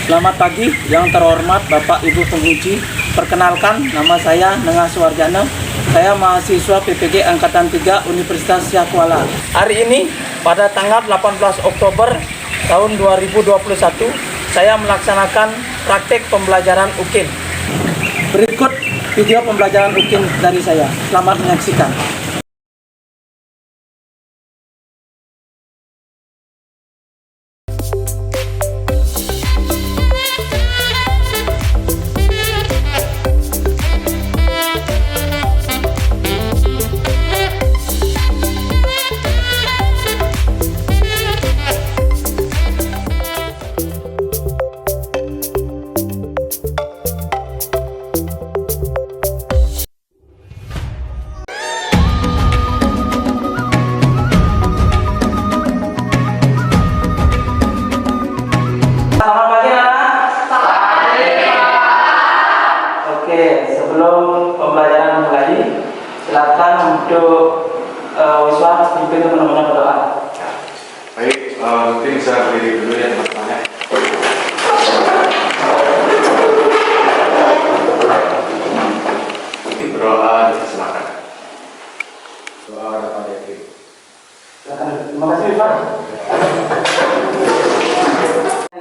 Selamat pagi yang terhormat Bapak Ibu Penguji. Perkenalkan, nama saya Nengah Suwarjana. Saya mahasiswa PPG Angkatan 3 Universitas Syahkuala. Hari ini pada tanggal 18 Oktober tahun 2021 saya melaksanakan praktek pembelajaran UKIN. Berikut video pembelajaran UKIN dari saya. Selamat menyaksikan. Selamat pagi anak. Oke, sebelum pembelajaran mulai, silakan untuk Wiswa pimpin teman-teman berdoa. Baik, mungkin bisa berdiri dulu ya teman-teman. Berdoa, silakan. Doa kepada Yesus. Silakan. Terima kasih Wiswa.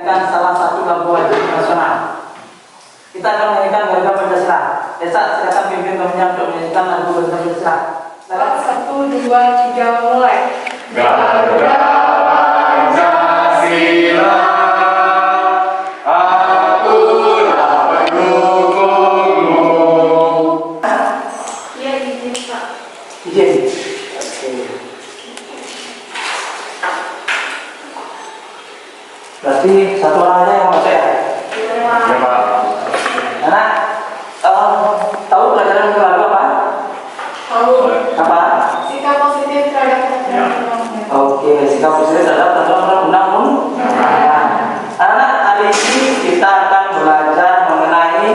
Salah satu lagu wajib nasional. Kita akan menyanyikan Garuda Pancasila. Desa, silakan pimpin temannya untuk menyanyikan lagu Garuda Pancasila. Silakan. 1, 2, 3, mulai. Garuda Pancasila, akulah pendukungmu. Iya, izin Pak. Izin. Oke. Berarti satu orang aja yang masuk ya? Ya Pak. Anak, tahu pelajaran lalu apa? Tahu. Apa? Sikap positif terhadap peraturan undang-undang. Oke, sikap positif terhadap peraturan undang-undang. Anak, hari ini kita akan belajar mengenai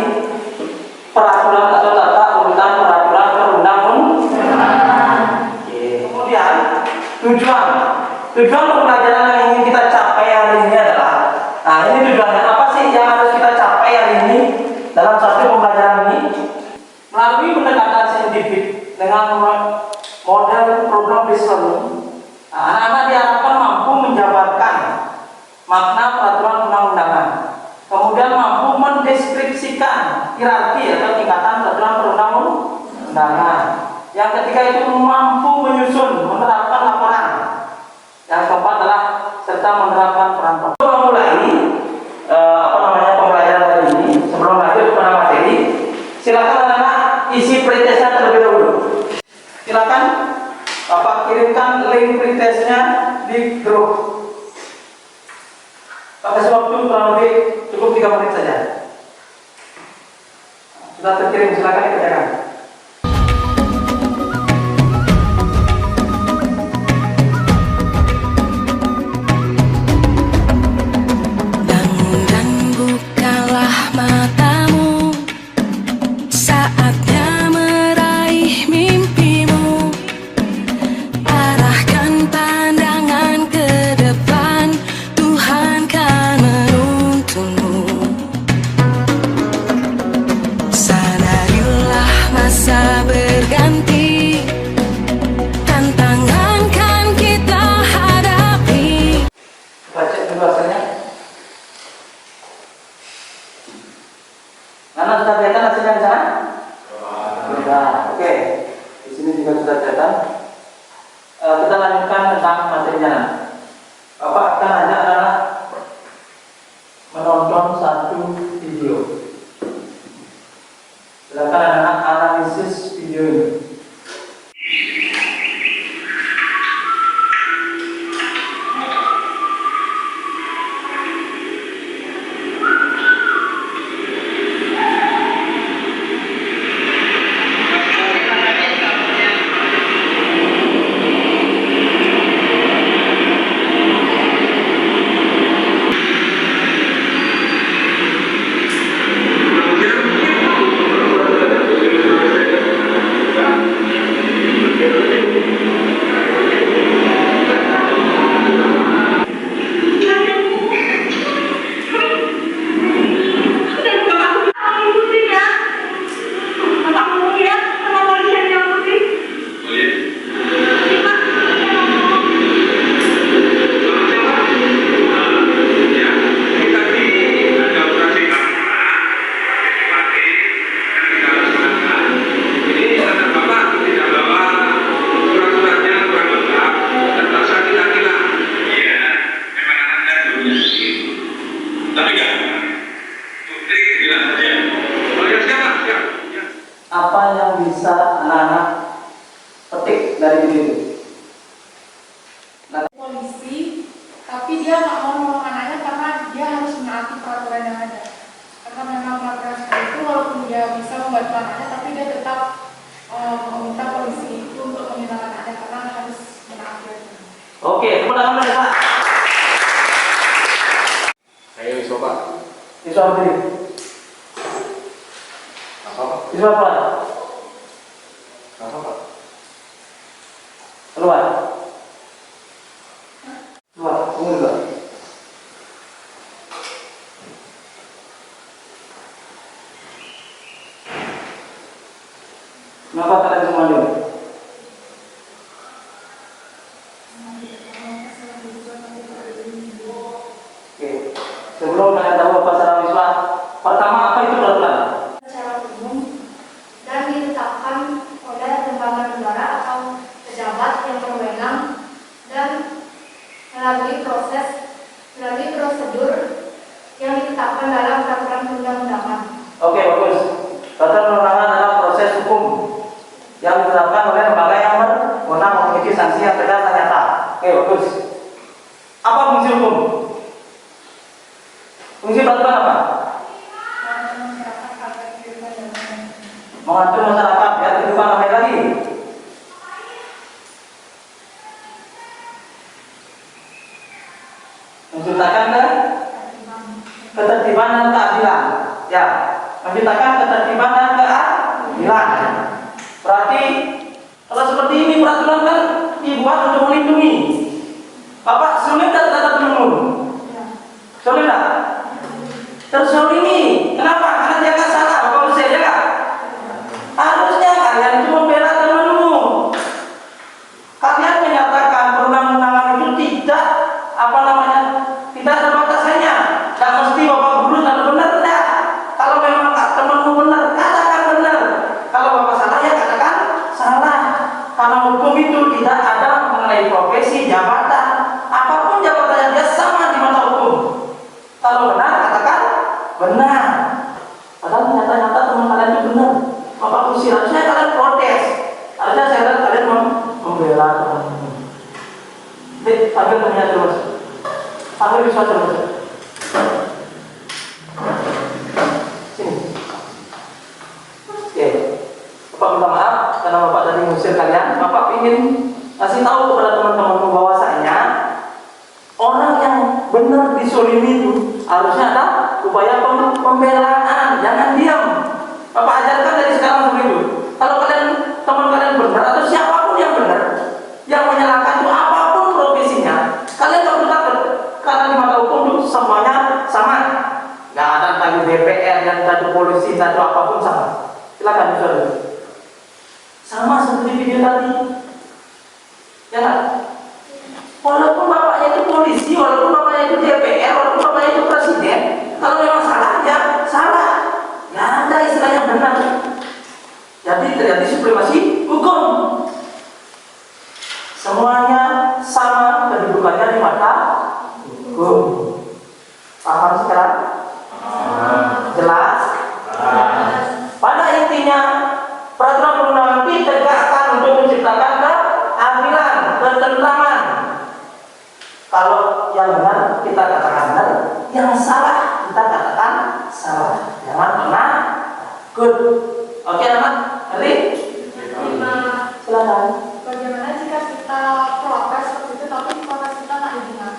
peraturan atau tata urutan peraturan perundang-undangan. Oke. Kemudian tujuan pembelajaran yang ingin kita capai hari ini adalah, nah ini tujuannya apa sih yang harus kita capai hari ini dalam satu pembelajaran ini? Melalui pendekatan saintifik dengan model problem based learning, anak-anak diharapkan mampu menjabarkan makna peraturan perundang-undangan, kemudian mampu mendeskripsikan hierarki atau tingkatan peraturan perundang-undangan. Yang ketiga itu mampu menyusun, menerapkan laporan. Yang keempat adalah serta menerapkan peran. Sebelum memulai pembelajaran hari ini, sebelum lanjut kepada materi, silakan anak-anak isi pretestnya terlebih dahulu. Silakan Bapak kirimkan link pretestnya di grup. Kasih waktu kurang lebih cukup 3 menit saja. Sudah terkirim, silakan dikerjakan. Anak sudah kelihatan hasilnya di sana? Sudah. Oke. Di sini juga sudah kelihatan. Kita lanjutkan tentang materinya. Bapak akan ajak anak menonton satu video. Silakan anak analisis video ini. Apa yang bisa anak-anak petik dari video itu? Polisi, tapi dia nggak mau nolong anaknya karena dia harus menaati peraturan yang ada. Karena memang peraturan seperti itu, walaupun dia bisa membantu anaknya, tapi dia tetap meminta polisi itu untuk meminta anaknya karena harus menaati aturan. Oke, tepuk tangan dulu, Pak. Ayo coba. Siswa berdiri. Apa Pak? Siswa keluar. Apa Pak? Keluar. Keluar. Tunggu dulu. Kenapa kalian semua dulu? Oke. Sebelum kalian tahu apa secara wiswa, pertama apa itu peraturan? Secara umum dan ditetapkan oleh lembaga negara atau pejabat yang berwenang dan melalui prosedur yang ditetapkan dalam peraturan perundang-undangan. Oke, bagus. Peraturan perundangan adalah proses hukum yang ditetapkan oleh lembaga yang berwenang memiliki sanksi yang tegas dan nyata. Oke, bagus. Apa fungsi hukum? Fungsi peraturan apa? Mengatur masyarakat biar kehidupan ramai lagi. Menciptakan ketertiban dan keadilan. Ya, menciptakan ketertiban dan keadilan. Berarti kalau seperti ini peraturan kan dibuat untuk melindungi. Bapak sulit tak tata telur? Sulit tak? Terzolimi. Kenapa? Karena dia nggak salah. Bapak bisa jaga. Harusnya kalian itu membela temanmu. Kalian menyatakan perundang-undangan itu tidak tidak ada batasannya. Tidak mesti bapak guru dan benar tidak. Kalau memang temanmu benar, katakan benar. Kalau bapak salah ya katakan salah. Karena hukum itu tidak ada mengenai profesi, jabatan, apapun jabatannya dia sama di mata hukum. Kalau benar katakan benar. Padahal nyata-nyata teman kalian itu benar. Bapak usir, harusnya kalian protes. Harusnya saya lihat kalian membela teman-teman. Dek, panggil temannya terus. Panggil bisa terus. Sini. Oke. Bapak minta maaf karena Bapak tadi ngusir kalian. Bapak ingin kasih tahu kepada teman-teman bahwasanya orang yang benar disolimi itu harusnya ada upaya pembelaan, jangan diam. Bapak ajarkan dari sekarang seperti itu. Kalau teman kalian benar atau siapapun yang benar, yang menyalahkan itu apapun profesinya, kalian tak perlu takut. Karena di mata hukum itu semuanya sama. Nggak ada tadi DPR, dan tadi polisi, tadi apapun sama. Silakan saudara. Sama seperti video tadi. Ya nggak? Walaupun bapaknya itu polisi, walaupun bapaknya itu DPR, walaupun bapaknya itu presiden, kalau memang salah ya salah. Nggak ada istilahnya benar. Jadi terjadi supremasi hukum. Semuanya sama kedudukannya di mata hukum. Paham sekarang? Jelas? Pada intinya peraturan perundangan ditegakkan untuk menciptakan keadilan, ketentraman. Kalau yang benar kita katakan benar, yang salah kita katakan salah. Jangan pernah good. Oke anak, ngerti? Silakan. Bagaimana jika kita protes seperti itu tapi protes kita tak didengar?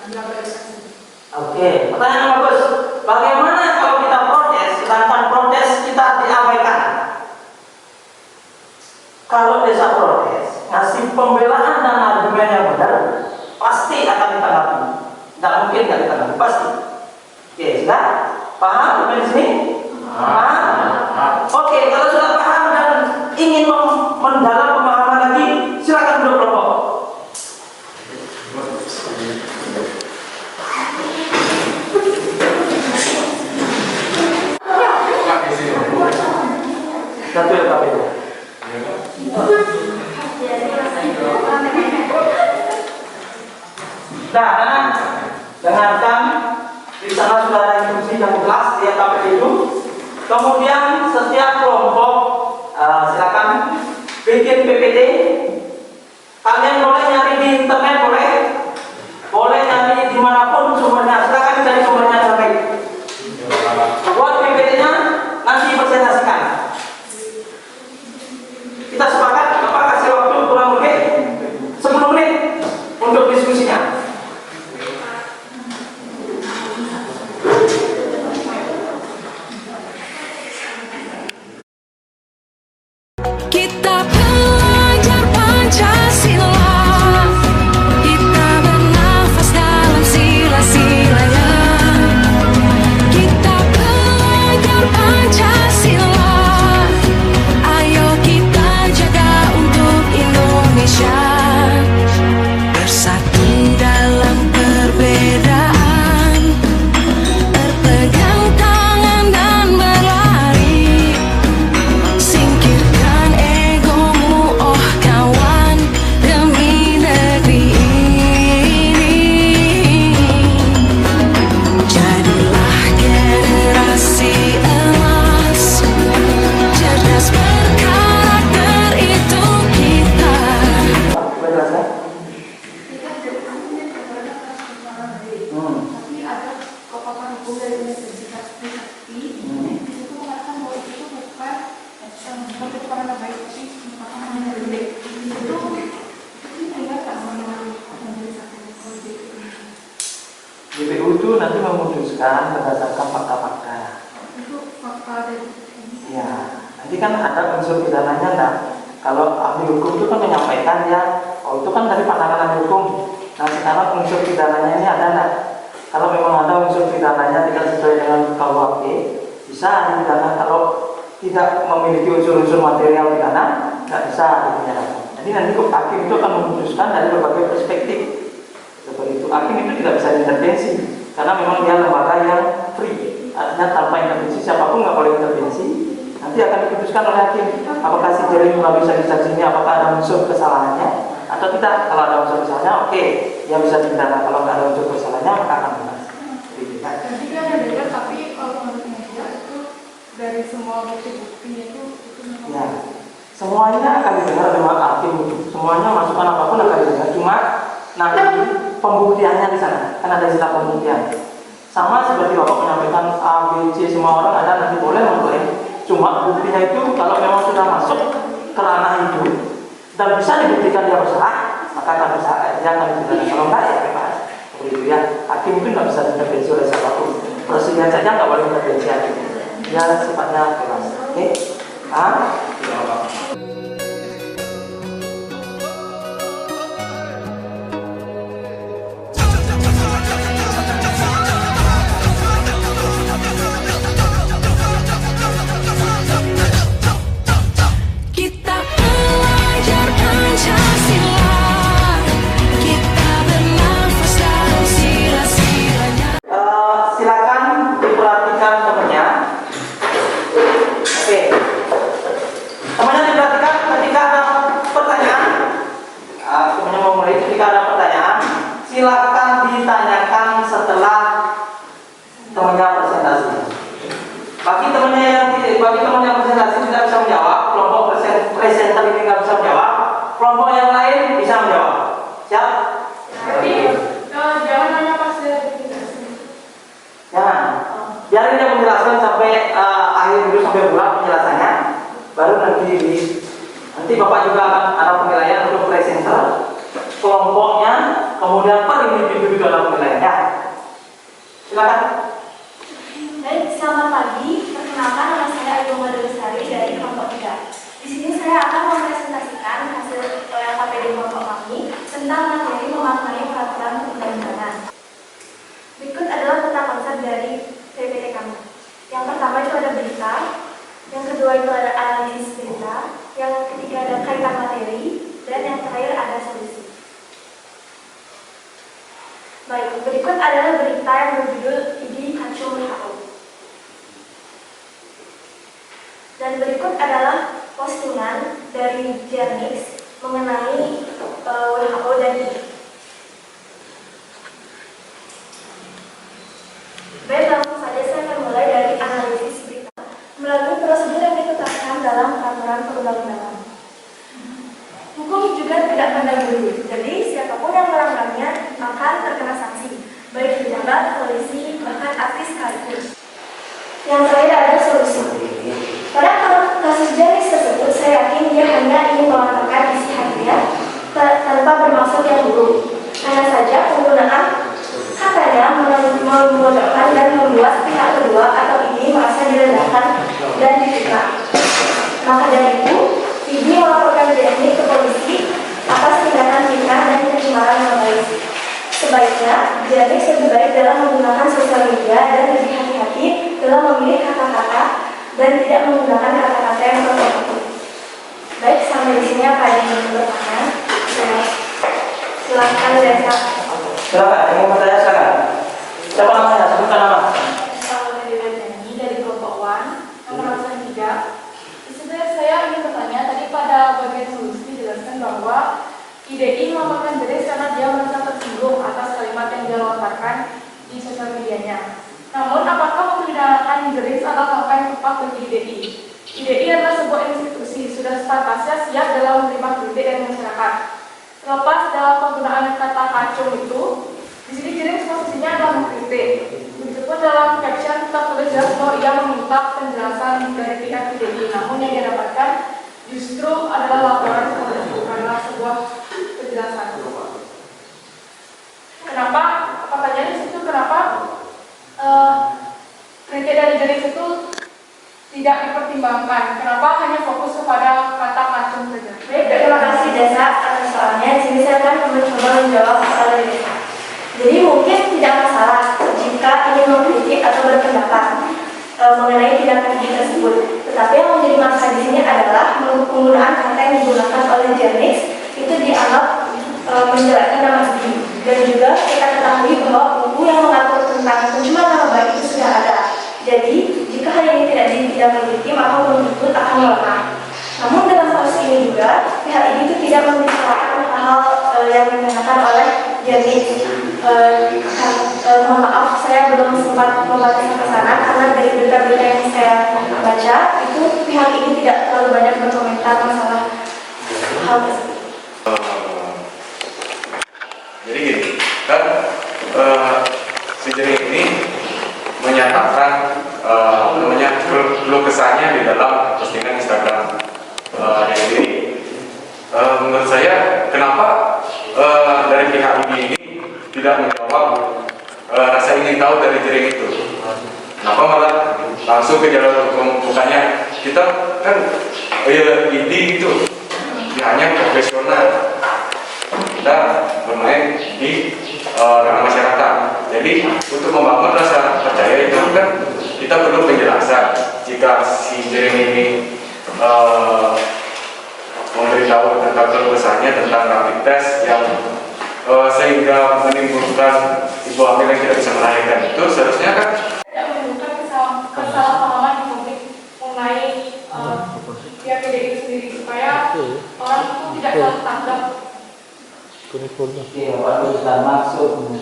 Oke, pertanyaan yang bagus. Bagaimana kalau kita protes, sedangkan protes kita diabaikan? Kalau desa protes, ngasih pembelaan dan argumen yang benar, pasti akan ditanggapi. Tidak mungkin tidak ditanggapi, pasti. Oke, sudah? Paham sampai di sini? Paham? Oke, kalau sudah paham dan ingin mendalam pemahaman lagi, silakan duduk kelompok. Satu ya Pak itu. Nah, dengarkan di sana sudah ada instruksi yang KPD itu. Kemudian setiap kelompok silakan bikin PPT. Kalian boleh nyari di internet, boleh nyari dimanapun sumbernya. Silakan cari sumbernya dengan baik. Buat PPT-nya nanti presentasikan. Kita sepakat apa kasih waktu kurang lebih 10 menit untuk diskusinya. Kita belajar Pancasila, kita bernafas dalam sila-silanya. Kita belajar Pancasila, ayo kita jaga untuk Indonesia. Bersatu dalam perbedaan, berpegang tangan dan berlari. Singkirkan egomu, oh kawan, demi negeri ini. Jadilah generasi emas, cerdas berkarakter, itu kita. Penjelasan? Tapi ada paparan hukum dari Universitas Trisakti itu mengatakan bahwa itu bukan karena baik, tapi merupakan hanya dari itu tidak sama dengan majelis hakim GPU itu nanti memutuskan berdasarkan fakta-fakta. itu fakta dari Ya, nanti kan ada unsur pidananya enggak? Kalau ahli hukum itu kan menyampaikan ya, oh itu kan dari pandangan ahli hukum. Nah sekarang unsur pidananya ini ada enggak? Kalau memang ada unsur pidananya tidak sesuai dengan KUHP, bisa dipidana. Kalau tidak memiliki unsur-unsur material pidana, nggak bisa dipidanakan. Jadi nanti hakim itu akan memutuskan dari berbagai perspektif. Seperti itu, hakim itu tidak bisa intervensi karena memang dia lembaga yang free, artinya tanpa intervensi siapapun nggak boleh intervensi. Nanti akan diputuskan oleh hakim apakah si jering melalui saksi-saksi ini apakah ada unsur kesalahannya atau tidak. Kalau ada unsur kesalahannya, oke, dia bisa dipidana. Kalau nggak ada unsur kesalahannya, maka akan bebas. jadi kan ada beda, tapi kalau menurut media itu dari semua bukti-bukti itu memang Ya, semuanya akan didengar oleh hakim itu. Semuanya masukan apapun akan didengar. Cuma nanti pembuktiannya di sana kan ada istilah pembuktian. Sama seperti bapak menyampaikan A, B, C semua orang ada nanti boleh mengklaim. Cuma buktinya itu kalau memang sudah masuk ke ranah itu dan bisa dibuktikan dia bersalah, maka akan bisa dia akan dipidana. Kalau enggak ya bebas. Seperti itu ya. Hakim itu nggak bisa diintervensi oleh siapapun. Presiden saja nggak boleh intervensi hakim. Dia sifatnya bebas. Oke? Kita belajar Pancasila, kita bernafas dalam sila-silanya. Silakan diperhatikan temannya. Oke. Temannya diperhatikan ketika ada pertanyaan. Temannya mau mulai ketika ada pertanyaan, silakan ditanyakan setelah temannya presentasi. Bagi teman yang presentasi tidak bisa menjawab, kelompok presenter ini nggak bisa menjawab, kelompok yang lain bisa menjawab. Siap? tapi jangan hanya pas dia presentasi. Jangan. Biarin dia menjelaskan sampai akhir dulu sampai bulan penjelasannya, baru nanti bapak juga akan ada penilaian untuk presenter, kelompoknya, kemudian per individu dalam penilaiannya. Silakan. Baik, selamat pagi. Perkenalkan, nama saya Ayu Madalestari dari kelompok 3. Di sini saya akan mempresentasikan hasil KPD kelompok kami tentang materi memaknai peraturan perundang-undangan. Berikut adalah peta konsep dari PPT kami. Yang pertama itu ada berita, yang kedua itu ada analisis berita, yang ketiga ada kaitan materi, dan yang terakhir ada solusi. Baik, berikut adalah berita yang berjudul Idi Kacung WHO. Dan berikut adalah postingan dari Jernix mengenai WHO dan ID. Baik, langsung saja saya akan mulai dari Yang terakhir ada solusi. Pada kasus Janis tersebut, saya yakin dia hanya ingin mengatakan isi hatinya tanpa bermaksud yang buruk. Hanya saja penggunaan katanya memojokkan dan membuat pihak kedua atau ini merasa direndahkan dan difitnah. Maka dari itu, Bibi melaporkan Jenny ke polisi atas tindakan fitnah dan pencemaran nama baik. Sebaiknya, Jenny lebih baik dalam menggunakan sosial media dan lebih hati-hati dalam memilih kata-kata dan tidak menggunakan kata-kata yang provokatif. Baik, sampai di sini apa yang ingin bertanya? Silakan Desa. Silakan, yang mau bertanya silakan. Siapa namanya? Sebutkan nama. Saya dari kelompok Wan, nomor 3. Sebenarnya saya ingin bertanya, tadi pada bagian solusi dijelaskan bahwa IDI melaporkan Jenis karena dia merasa tersinggung atas kalimat yang dia lontarkan di sosial medianya. Namun, apakah memperkenalkan Jenis atau langkah yang tepat bagi IDI? IDI adalah sebuah institusi, sudah sepantasnya siap dalam menerima kritik dari masyarakat. Terlepas dalam penggunaan kata kacung itu, di sini Jenis posisinya adalah mengkritik. Begitupun dalam caption tertulis jelas bahwa ia meminta penjelasan dari pihak IDI, namun yang dia dapatkan justru adalah laporan seperti itu, bukanlah sebuah penjelasan. Kenapa? Pertanyaan di situ kenapa kritik dari Jenis itu tidak dipertimbangkan? Kenapa hanya fokus kepada kata kacung saja? Baik, terima kasih Desa atas soalnya. Jadi saya akan mencoba menjawab soal dari Desa. Jadi mungkin tidak masalah jika ingin mengkritik atau berpendapat mengenai tindakan Jenis tersebut. Tetapi yang menjadi masalah di sini adalah penggunaan kata yang digunakan oleh Jenis itu dianggap menjelekkan nama diri. Dan juga kita ketahui bahwa buku yang mengatur tentang pencemaran nama baik itu sudah ada. Jadi jika hal ini tidak ditindaklanjuti maka belum tentu akan melemah. Namun dalam kasus ini juga pihak ini itu tidak membicarakan hal yang ditanyakan oleh Jenis. Mohon maaf saya belum sempat membaca ke sana karena dari berita-berita yang saya baca itu pihak ini tidak terlalu banyak berkomentar masalah hal tersebut. Jadi gini, kan si Jenny ini menyatakan keluh kesahnya di dalam postingan Instagram dia sendiri. Menurut saya, kenapa dari pihak ini tidak menjawab rasa ingin tahu dari Jenny itu? Kenapa malah langsung ke jalur hukum? Bukannya kita kan ID itu hanya profesional, kita bermain di ranah masyarakat. Jadi untuk membangun rasa percaya itu kan kita perlu penjelasan. Jika si Jenny ini memberitahu tentang keluh kesahnya tentang rapid test yang sehingga menimbulkan ibu hamil yang tidak bisa melahirkan itu, seharusnya kan Tidak menimbulkan kesalahpahaman di publik mengenai pihak PDI sendiri supaya orang itu tidak salah tanggap. Iya, Pak Ustaz, maksud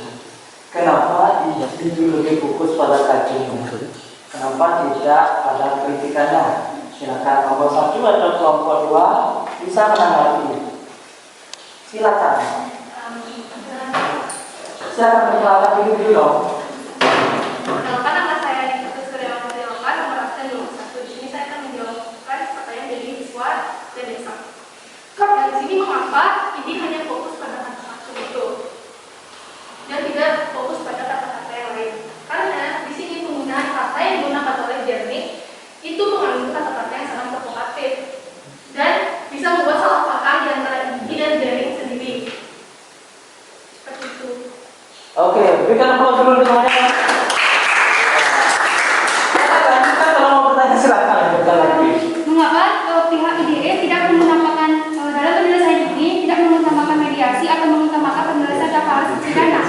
kenapa IDI lebih fokus pada kacungnya? Kenapa tidak pada kritikannya? Silakan kelompok 1 atau kelompok 2 bisa menanggapi. Silakan. Silakan perkenalkan diri dulu dong. Perkenalkan, nama saya Nisa Surya Mutiloka, nomor absen 21. Di sini saya akan menjawabkan pertanyaan dari siswa dan Desa. Dan di sini mengapa ini hanya fokus pada kata-kata itu dan tidak fokus pada kata-kata yang lain? Karena di sini penggunaan kata yang digunakan oleh Jenny itu mengandung kata-kata yang sangat provokatif dan bisa membuat salah paham di antara Didi dan Jenny sendiri. Seperti itu. Oke, berikan aplaus dulu semuanya. Silakan, kalau mau bertanya silakan. Mengapa pihak IDE tidak mengutamakan dalam penyelesaian ini tidak mengutamakan mediasi atau mengutamakan penyelesaian perkara pidana,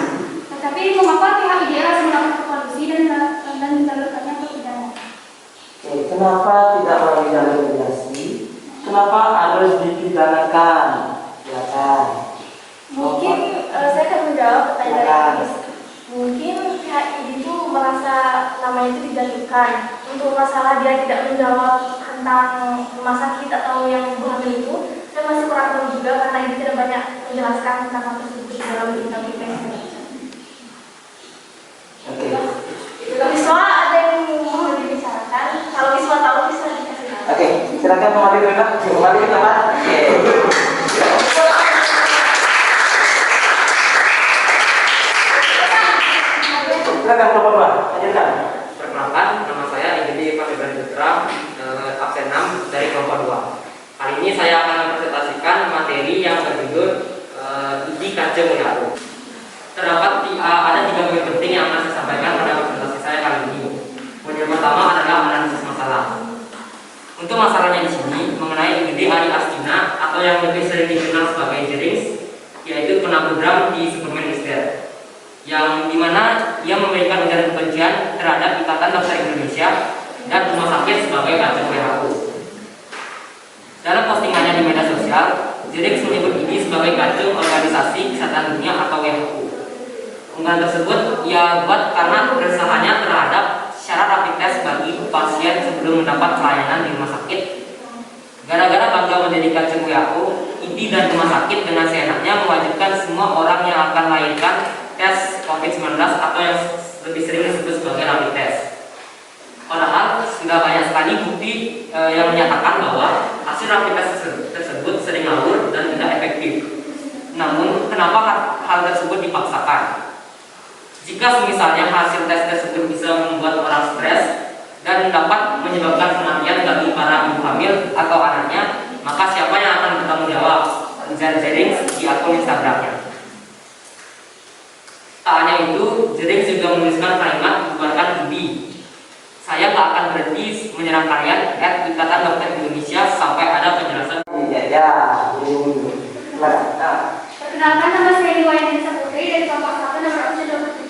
tetapi mengapa pihak IDE harus melakukan polisi dan menjalurkannya ke pidana? Oke, kenapa tidak melalui jalur mediasi? Kenapa harus dipidanakan? Silakan. Mungkin saya akan menjawab pertanyaan dari mungkin pihak ini itu merasa namanya itu dijatuhkan. Untuk masalah dia tidak menjawab tentang rumah sakit atau yang ibu hamil itu, saya masih kurang tahu juga karena ini tidak banyak menjelaskan tentang hal tersebut di dalam undang-undang yang saya baca. Oke. Siswa ada yang mau berbicara? kembali ke tempat. Oke. Silakan kelompok 2, lanjutkan. Perkenalkan, nama saya Igede Fadibran Putra, absen 6 dari kelompok 2. Kali ini saya akan mempresentasikan materi yang berjudul Idi Kacem WHO. Terdapat ada 3 poin penting yang akan saya sampaikan pada presentasi saya kali ini. Poin yang pertama adalah analisis masalah. Untuk masalahnya di sini mengenai Igede Ari Astina atau yang lebih sering dikenal sebagai Jerings, yaitu penabuh di Superman is Dead, yang dimana ia memberikan ujaran kebencian terhadap Ikatan Dokter Indonesia dan rumah sakit sebagai kacung WHO. Dalam postingannya di media sosial, Jerings menyebut ini sebagai kacung Organisasi Kesehatan Dunia atau WHO. Unggahan tersebut ia buat karena keresahannya terhadap syarat rapid test bagi pasien sebelum mendapat pelayanan di rumah sakit. Gara-gara bangga menjadi kacung WHO, ID dan rumah sakit dengan seenaknya mewajibkan semua orang yang akan melahirkan tes COVID-19 atau yang lebih sering disebut sebagai rapid test. Padahal sudah banyak sekali bukti yang menyatakan bahwa hasil rapid test tersebut sering ngawur dan tidak efektif. Namun, kenapa hal tersebut dipaksakan? Jika misalnya hasil tes tersebut bisa membuat orang stres dan dapat menyebabkan kematian bagi para ibu hamil atau anaknya, maka siapa yang akan bertanggung jawab? Ujar Jerings di akun Instagramnya. Tak hanya itu, Jerings juga menuliskan kalimat bubarkan IDI. Saya tak akan berhenti menyerang kalian Ikatan Dokter Indonesia sampai ada penjelasan. Perkenalkan, nama saya Diwayani Saputri dari kelompok 1 nomor 27.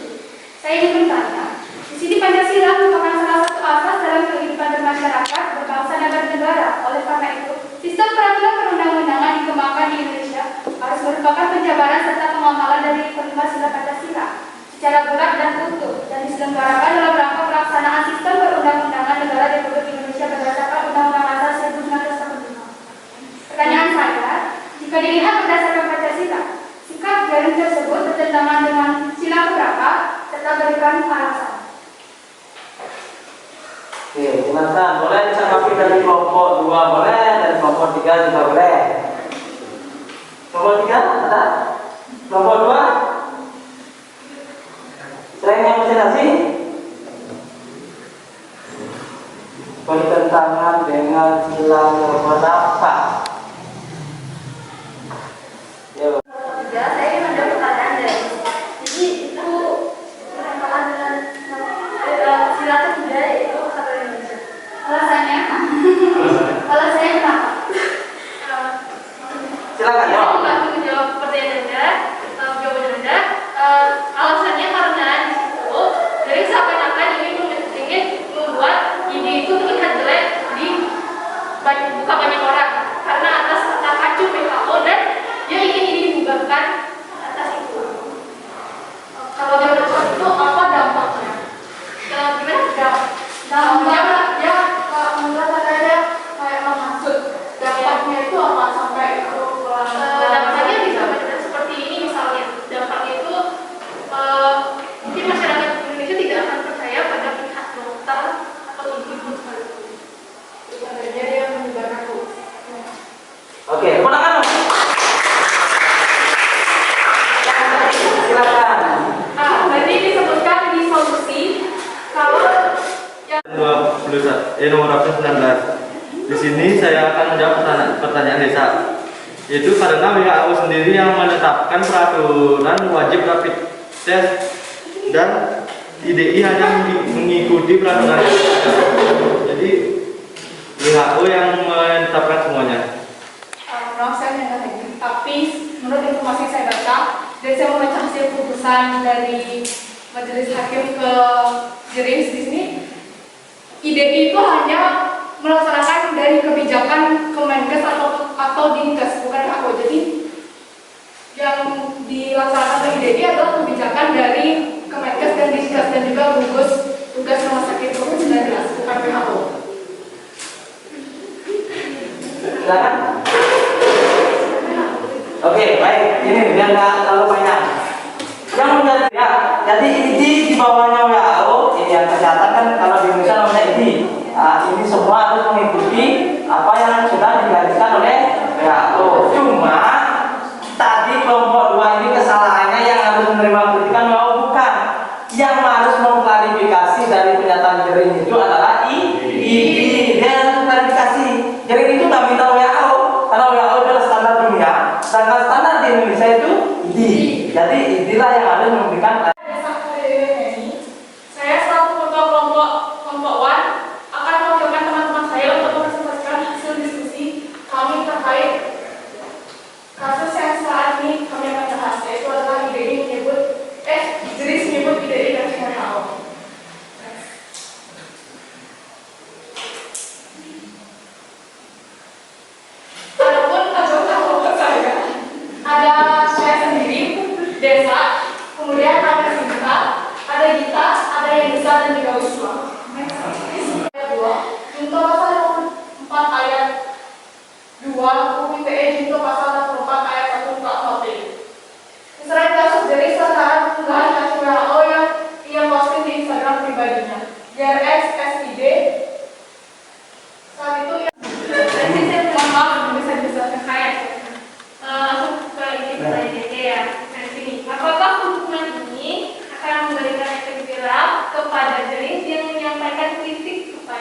Saya ingin bertanya, di sini Pancasila merupakan salah satu asas dalam kehidupan bermasyarakat, berbangsa dan bernegara. Oleh karena itu, sistem peraturan perundang-undangan dikembangkan di Indonesia harus merupakan penjabaran serta pengamalan dari kelima sila Pancasila secara bulat dan utuh, dan diselenggarakan dalam rangka pelaksanaan sistem perundang-undangan negara Republik Indonesia berdasarkan Undang-Undang Asas 1945. Pertanyaan saya, jika dilihat berdasarkan Pancasila, sikap Jerings tersebut bertentangan dengan sila keberapa, serta berikan alasan. Oke, silakan. Boleh ditanggapi dari kelompok 2 boleh, dari kelompok 3 juga boleh. Kelompok 3 ada? Kelompok 2? Selain yang presentasi, bertentangan dengan sila keberapa? Ya, saya ingin menjawab pertanyaan dari jadi itu bertentangan dengan sila ketiga yaitu Kesatuan Indonesia. Alasannya? Alasannya kenapa? Silakan Saya jawab. membantu menjawab pertanyaan Anda, jawaban Anda. Alasannya karena di situ dari seakan-akan ingin membuat ide itu terlihat jelek di bukan banyak orang karena atas kata kacung WHO, dan dia ingin ini dibubarkan atas itu. Kalau dia melakukan itu apa dampaknya? Gimana? Dampaknya dia menurut katanya kayak maksud dampaknya itu apa sampai itu dampaknya bisa seperti ini misalnya. Dampaknya itu mungkin masyarakat Indonesia tidak akan percaya pada pihak dokter atau ibu sekalipun. Sebenarnya dia menyebarkan hoax. Oke, kemenangan. Silakan. Tadi disebutkan di solusi kalau yang nomor 19. Di sini saya akan menjawab pertanyaan Desa, yaitu karena WHO sendiri yang menetapkan peraturan wajib rapid test dan IDI hanya mengikuti peraturan. Jadi WHO yang menetapkan semuanya. saya nggak lagi, tapi menurut informasi yang saya baca dan saya membaca hasil putusan dari majelis hakim ke Jerings di sini, IDI itu hanya melaksanakan dari kebijakan Kemenkes atau Dinkes, bukan WHO. Jadi yang dilaksanakan oleh IDI adalah kebijakan dari Kemenkes dan Dinkes dan juga gugus tugas rumah sakit COVID-19, bukan WHO. Silakan. Oke, baik. Ini biar nggak terlalu banyak. Yang menjadi ya, jadi IDI di bawahnya WHO, ini yang kesehatan kan kalau di Indonesia namanya IDI. Ini semua harus mengikuti apa yang sudah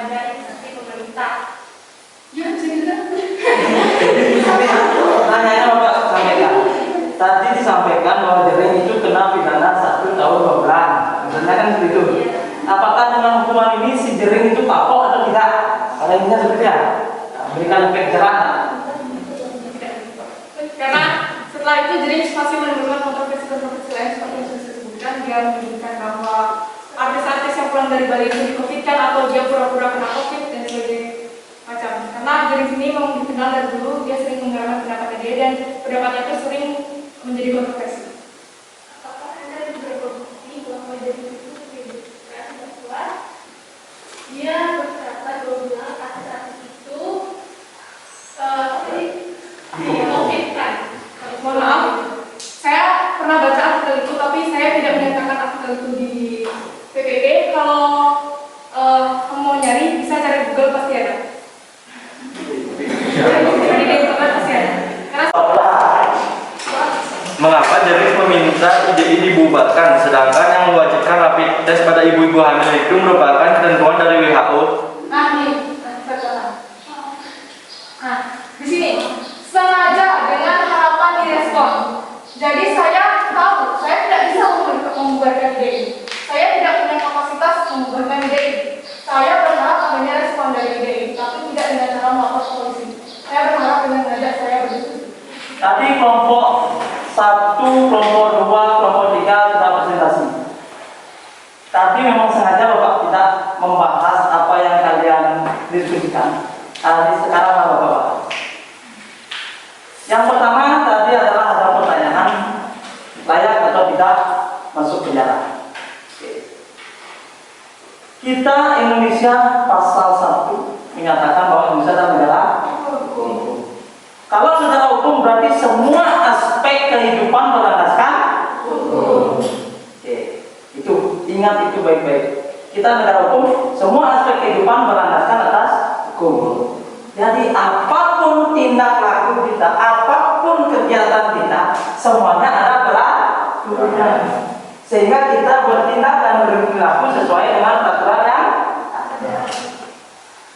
ada instansi pemerintah. Ya, bisa Pertanyaannya Bapak sampaikan. Tadi disampaikan bahwa Jering itu kena pidana 1 tahun 2 bulan. Misalnya kan begitu. Apakah dengan hukuman ini si Jering itu kapok atau tidak? Kalau ini seperti ya, berikan efek jerah. Karena setelah itu Jering masih menimbulkan kontroversi-kontroversi lain seperti yang sudah disebutkan. Dia menyebutkan bahwa artis-artis yang pulang dari Bali itu di-COVID-kan atau dia pura-pura kena COVID dan sebagainya macam. Karena Jering sini memang dikenal dari dulu dia sering menggunakan pendapatnya dia dan pendapatnya itu sering menjadi kontroversi. Apakah Anda juga berbukti bahwa Jering itu kehidupan seksual? Dia berkata bahwa artis-artis itu COVID-kan. Mohon maaf, saya pernah baca artikel itu tapi saya tidak menyatakan artikel itu di PPP. Kalau kamu mau nyari bisa cari Google pasti ada. Cari di internet pasti ada. Karena Mengapa Jering meminta ide ini dibubarkan, sedangkan yang mewajibkan rapid test pada ibu-ibu hamil itu merupakan ketentuan dari WHO? nah nih, nah di sini sengaja dengan harapan direspon. Jadi saya tahu saya tidak bisa membubarkan ide ini. Saya tidak punya kapasitas membubarkan ide ini. Saya berharap adanya respon dari ide ini, tapi tidak dengan cara melapor ke polisi. Saya berharap dengan mengajak saya berdiskusi. Tadi kelompok 1, kelompok 2, kelompok 3 sudah presentasi. Tapi memang sengaja Bapak tidak membahas apa yang kalian diskusikan. Sekarang Bapak. Yang pertama tadi adalah ada pertanyaan layak atau tidak masuk penjara. Kita Indonesia pasal 1 menyatakan bahwa Indonesia adalah negara hukum. Kalau negara hukum berarti semua aspek kehidupan berlandaskan hukum. Oke, itu ingat itu baik-baik. Kita negara hukum, semua aspek kehidupan berlandaskan atas hukum. Jadi apapun tindak laku kita, apapun kegiatan kita, semuanya ada peraturan. Sehingga kita bertindak dan berperilaku sesuai dengan peraturan yang ada.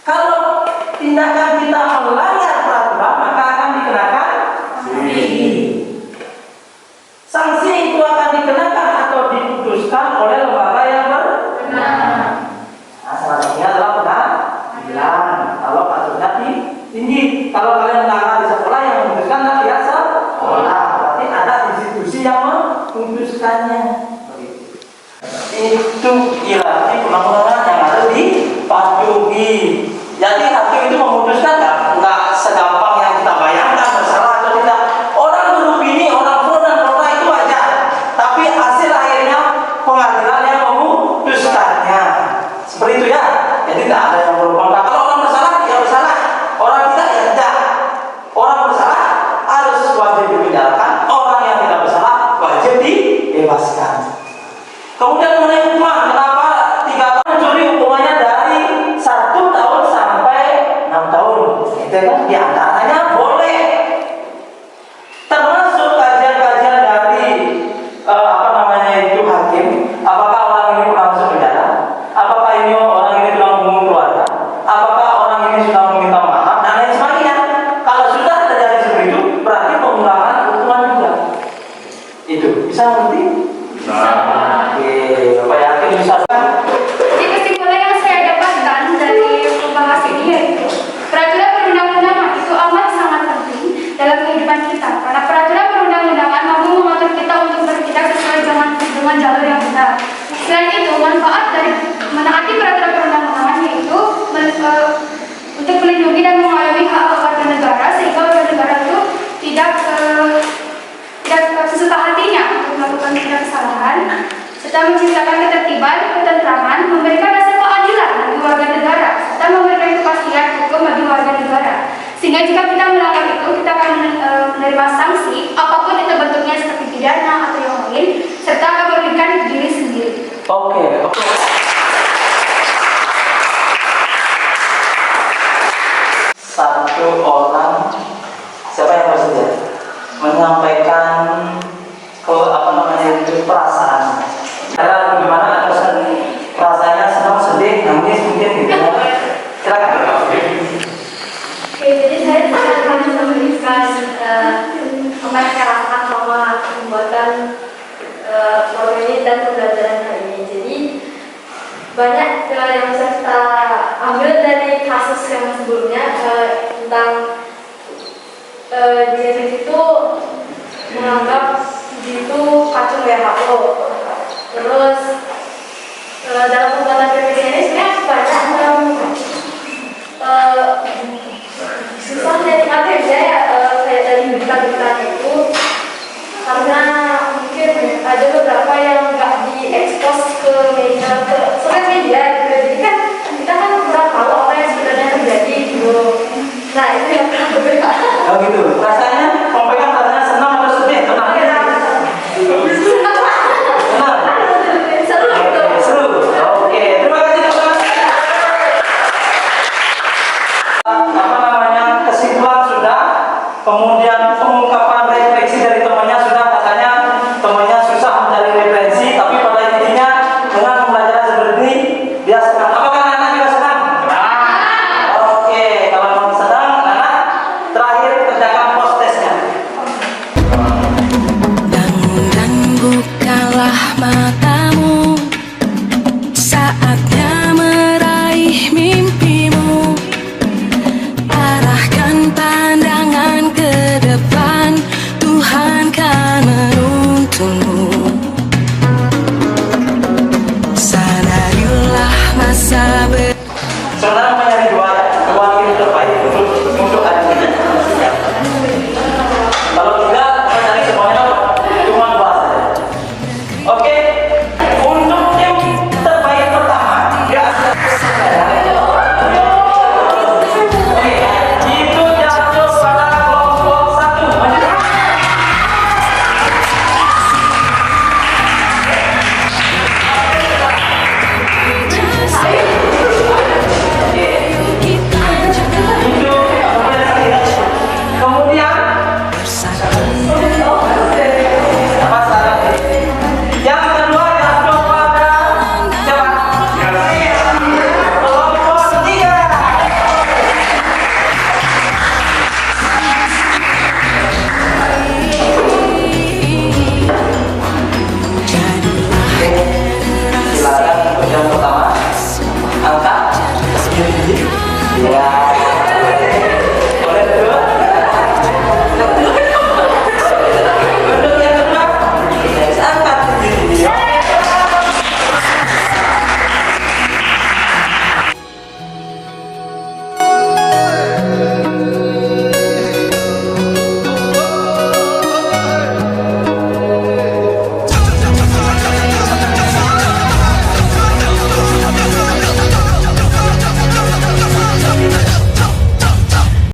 Kalau tindakan kita melanggar peraturan, maka akan dikenakan sanksi. Sanksi itu akan dikenakan atau diputuskan oleh lembaga yang berwenang. Nah, salah satunya adalah pengadilan. Kalau kasusnya tinggi, kalau kalian melanggar di sekolah yang memutuskan nanti ya sekolah, berarti ada institusi yang memutuskannya. Itu ilahi perundang-undangan yang ada dipatuhi. Jadi hakim itu memutuskan nggak segampang yang kita bayangkan bersalah atau tidak. Orang beropini, orang pro dan kontra itu wajar, tapi hasil akhirnya pengadilan yang memutuskannya. Seperti itu ya. Jadi tidak ada yang pro kontra. Kalau orang bersalah ya bersalah, orang tidak ya tidak. Orang bersalah harus wajib dipenjarakan, orang yang tidak bersalah wajib dibebaskan. Kemudian mengenai hukuman, kenapa 3 tahun mencuri hukumannya dari 1 tahun sampai 6 tahun? Itu kan diantaranya boleh. Termasuk kajian-kajian dari hakim. Apakah orang ini pernah masuk penjara? Apakah ini orang ini sudah membunuh keluarga? Apakah orang ini sudah meminta maaf dan lain sebagainya? Kalau sudah terjadi seperti itu, berarti pengurangan hukuman juga. Itu bisa ngerti? Bapak yakin bisa? Jadi kesimpulan yang saya dapatkan dari membahas ini yaitu peraturan perundang-undangan itu amat sangat penting dalam kehidupan kita karena peraturan perundang-undangan mampu mengatur kita untuk bertindak sesuai dengan jalur yang benar. Selain itu, manfaat dari menaati peraturan perundang-undangan yaitu untuk melindungi dan mengayomi hak warga negara sehingga warga negara itu tidak sesuka hatinya untuk melakukan tindak kesalahan, serta menciptakan ketertiban, ketentraman, memberikan rasa keadilan bagi warga negara, serta memberikan kepastian hukum bagi warga negara. Sehingga jika kita melanggar itu, kita akan menerima sanksi, apapun itu bentuknya seperti pidana atau yang lain, serta akan merugikan diri sendiri. Oke. Satu orang, siapa yang bersedia menyampaikan perasaan? Cara bagaimana atas perasaannya senang, sedih, nangis mungkin gitu. menyaksikan apa yang saya rasakan selama pembuatan forum ini dan pembelajaran hari ini. Jadi banyak yang bisa kita ambil dari kasus yang sebelumnya tentang di situ menganggap di itu kacung WHO. Terus dalam